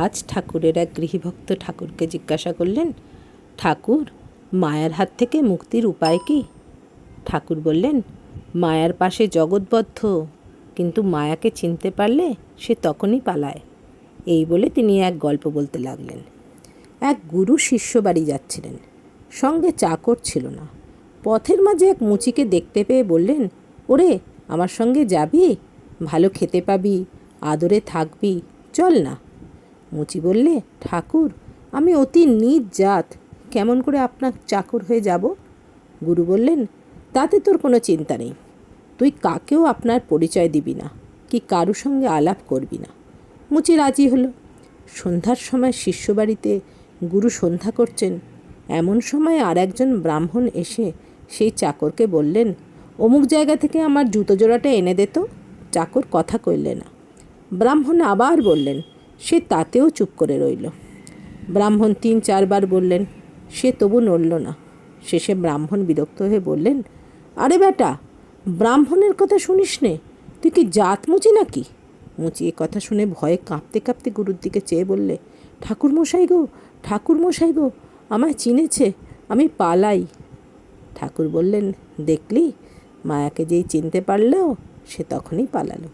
আজ ঠাকুরের এক গৃহভক্ত ঠাকুরকে জিজ্ঞাসা করলেন, ঠাকুর, মায়ার হাত থেকে মুক্তির উপায় কী? ঠাকুর বললেন, মায়ার পাশে জগৎবদ্ধ, কিন্তু মায়াকে চিনতে পারলে সে তখনই পালায়। এই বলে তিনি এক গল্প বলতে লাগলেন। এক গুরু শিষ্য বাড়ি যাচ্ছিলেন, সঙ্গে চাকর ছিল না। পথের মাঝে এক মুচিকে দেখতে পেয়ে বললেন, ওরে, আমার সঙ্গে যাবি? ভালো খেতে পাবি, আদরে থাকবি, চল না। মুচি বললে, ঠাকুর, আমি অতি নীচ জাত, কেমন করে আপনার চাকর হয়ে যাব? গুরু বললেন, তাতে তোর কোনো চিন্তা নেই। তুই কাকেও আপনার পরিচয় দিবি না, কি কারুর সঙ্গে আলাপ করবি না। মুচি রাজি হলো। সন্ধ্যার সময় শিষ্য বাড়িতে গুরু সন্ধ্যা করছেন। এমন সময় আর একজন ব্রাহ্মণ এসে সেই চাকরকে বললেন, অমুক জায়গা থেকে আমার জুতো জোড়াটা এনে দে তো। চাকর কথা কইলে না। ব্রাহ্মণ আবার বললেন, সে তাতেও চুপ করে রইল। ব্রাহ্মণ 3-4 বার বললেন, সে তবু নড়ল না। শেষে ব্রাহ্মণ বিরক্ত হয়ে বললেন, আরে বেটা, ব্রাহ্মণের কথা শুনিস নে, তুই কি জাত মুচি নাকি? মুচি এ কথা শুনে ভয়ে কাঁপতে কাঁপতে গুরুর দিকে চেয়ে বললে, ঠাকুরমশাই গো, ঠাকুরমশাই গো, আমায় চিনেছে, আমি পালাই। ঠাকুর বললেন, দেখলি, মায়াকে যেই চিনতে পারল সে তখনই পালালো।